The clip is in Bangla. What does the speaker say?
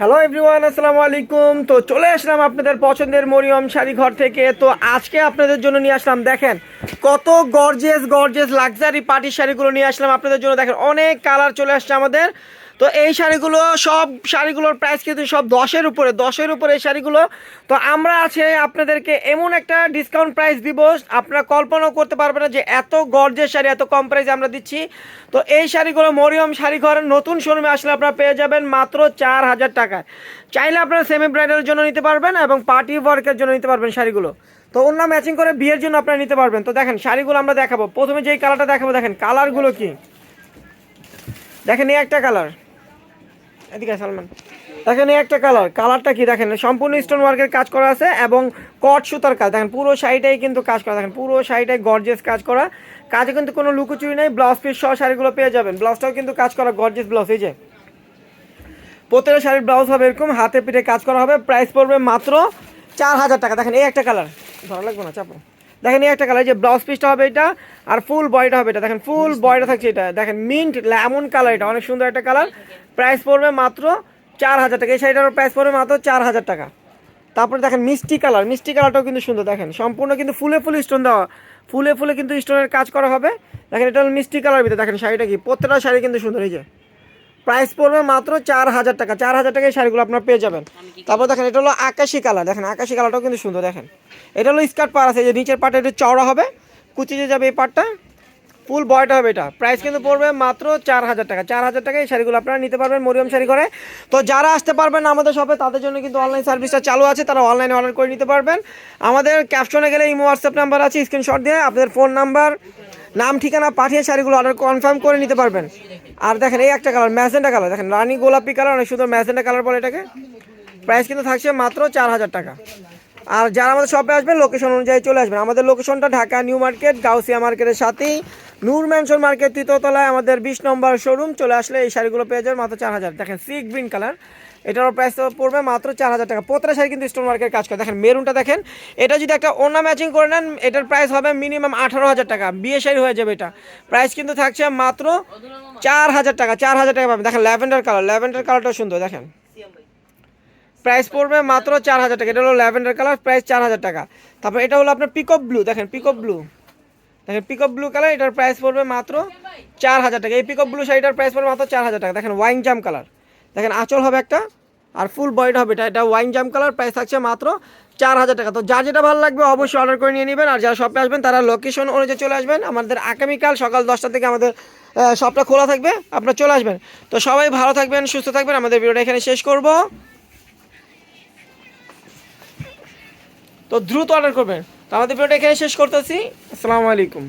হ্যালো এভরিওয়ান, আসসালামু আলাইকুম। তো চলে আসলাম আপনাদের পছন্দের মরিয়ম শাড়ি ঘর থেকে। তো আজকে আপনাদের জন্য নিয়ে আসলাম, দেখেন কত গর্জিয়াস গর্জিয়াস লাক্সারি পার্টির শাড়িগুলো নিয়ে আসলাম আপনাদের জন্য। দেখেন অনেক কালার চলে আসছে আমাদের। তো এই শাড়িগুলো, সব শাড়িগুলোর প্রাইস কিন্তু সব 10-এর উপরে এই শাড়িগুলো। তো আমরা আছে আপনাদেরকে এমন একটা ডিসকাউন্ট প্রাইস দিব, আপনারা কল্পনাও করতে পারবেন না যে এত গর্জিয়াস শাড়ি এত কম প্রাইসে আমরা দিচ্ছি। তো এই শাড়িগুলো মরিয়ম শাড়ি ঘরের নতুন শোরুমে আসলে আপনারা পেয়ে যাবেন মাত্র 4,000 টাকায়। চাইলে আপনারা সেমি ব্রাইডালের জন্য নিতে পারবেন এবং পার্টি ওয়ার্কের জন্য নিতে পারবেন শাড়িগুলো। তো ওনার ম্যাচিং করে বিয়ের জন্য আপনারা নিতে পারবেন। তো দেখেন শাড়িগুলো আমরা দেখাবো। প্রথমে যেই কালারটা দেখাবো, দেখেন কালারগুলো কি, দেখেন এই একটা কালার, এদিকে সালমান, দেখেন এই একটা কালারটা কি দেখেন, সম্পূর্ণ স্টোন ওয়ার্কের কাজ করা আছে এবং কট সুতার কাজ। দেখেন পুরো শাড়িটাই কিন্তু কাজ করা, দেখেন পুরো শাড়িটাই গর্জিয়াস কাজ করা। কাজে কিন্তু কোনো লুকোচুরি নেই। ব্লাউজ পিস সহ শাড়িগুলো পেয়ে যাবেন। ব্লাউজটাও কিন্তু কাজ করা গর্জিয়াস ব্লাউজ। এই যে প্রত্যেকটা শাড়ির ব্লাউজ হবে এরকম হাতে পিঠে কাজ করা হবে। প্রাইস পড়বে মাত্র 4,000 টাকা। দেখেন এই একটা কালার, ভালো লাগবে না চাপো। দেখেন এই একটা কালার, যে ব্লাউজ পিসটা হবে এটা আর ফুল বডিটা হবে এটা। দেখেন ফুল বডিটা থাকছে এটা, দেখেন মিন্ট লেমন কালার, এটা অনেক সুন্দর একটা কালার। প্রাইস পড়বে মাত্র 4,000 টাকা। এই শাড়িটার প্রাইস পড়বে মাত্র 4,000 টাকা। তারপরে দেখেন মিষ্টি কালার, মিষ্টি কালারটাও কিন্তু সুন্দর। দেখেন সম্পূর্ণ কিন্তু ফুলে ফুলে স্টোন দেওয়া, ফুলে ফুলে কিন্তু স্টোনের কাজ করা হবে। দেখেন এটা হলো মিষ্টি কালার ভিতরে। দেখেন শাড়িটা কি, প্রত্যেকটা শাড়ি কিন্তু সুন্দর। এই যে প্রাইস পড়বে মাত্র 4,000 টাকা। 4,000 টাকায় শাড়িগুলো আপনারা পেয়ে যাবেন। তারপর দেখেন এটা হলো আকাশি কালার। দেখেন আকাশি কালারটাও কিন্তু সুন্দর। দেখেন এটা হলো স্কার্ট পার আছে, যে নিচের পাটটা একটু চওড়া হবে, কুচিতে যাবে এই পাটটা, ফুল বয়টা হবে এটা। প্রাইস কিন্তু পড়বে মাত্র 4,000 টাকা। 4,000 টাকায় এই শাড়িগুলো আপনারা নিতে পারবেন মরিয়ম শাড়ি ঘরে। তো যারা আসতে পারবেন আমাদের শপে, তাদের জন্য কিন্তু অনলাইন সার্ভিসটা চালু আছে, তারা অনলাইনে অর্ডার করে নিতে পারবেন। আমাদের ক্যাপশনে গেলে ইমো হোয়াটসঅ্যাপ নাম্বার আছে, স্ক্রিনশট দিয়ে আপনাদের ফোন নাম্বার, নাম ঠিকানা পাঠিয়ে শাড়িগুলো অর্ডার কনফার্ম করে নিতে পারবেন। আর দেখেন এই একটা কালার, ম্যাজেন্টা কালার, দেখেন রানী গোলাপি কালার, অনেক সুন্দর ম্যাজেন্টা কালার বলে এটাকে। প্রাইস কিন্তু থাকছে মাত্র 4,000 টাকা। আর যারা আমাদের শপে আসবেন লোকেশন অনুযায়ী চলে আসবেন। আমাদের লোকেশনটা ঢাকা নিউ মার্কেট, গাউসিয়া মার্কেটের সাথেই নূর ম্যানশন মার্কেট, তৃতীয়তলায় আমাদের 20 নম্বর শোরুম। চলে আসলে এই শাড়িগুলো পেয়ে যাবেন মাত্র 4,000। দেখেন সি গ্রিন কালার, এটারও প্রাইস পড়বে মাত্র 4,000 টাকা। প্রত্যেকটা শাড়ি কিন্তু স্টোন ওয়ার্কের কাজ করে। দেখেন মেরুনটা দেখেন, এটা যদি একটা ওড়না ম্যাচিং করে নেন, এটার প্রাইস হবে মিনিমাম 18,000 টাকা, বিয়ে শাড়ি হয়ে যাবে এটা। প্রাইস কিন্তু থাকছে মাত্র 4,000 টাকা। 4,000 টাকা পাবেন। দেখেন ল্যাভেন্ডার কালার, ল্যাভেন্ডার কালারটা সুন্দর। দেখেন প্রাইস পড়বে মাত্র 4,000 টাকা। এটা হলো ল্যাভেন্ডার কালার, প্রাইস 4,000 টাকা। তারপর এটা হলো আপনার পিকক ব্লু, দেখেন পিকক ব্লু, দেখেন পিকক ব্লু কালার, এটার প্রাইস পড়বে মাত্র 4,000 টাকা। এই পিকক ব্লু শাড়িটার প্রাইস পড়বে মাত্র 4,000 টাকা। দেখেন ওয়াইন জাম কালার, দেখেন আঁচল হবে একটা আর ফুল বডিটা হবে এটা। এটা ওয়াইন জাম কালার, প্রাইস থাকছে মাত্র 4,000 টাকা। তো যার যেটা ভালো লাগবে অবশ্যই অর্ডার করে নিয়ে নেবেন। আর যারা শপে আসবেন তারা লোকেশন অনুযায়ী চলে আসবেন। আমাদের আগামীকাল সকাল 10টা থেকে আমাদের শপটা খোলা থাকবে, আপনারা চলে আসবেন। তো সবাই ভালো থাকবেন, সুস্থ থাকবেন। আমাদের ভিডিওটা এখানে শেষ করব। তো দ্রুত অর্ডার করবেন। তো আমাদের ভিডিওটা এখানে শেষ করতেছি। আসসালামু আলাইকুম।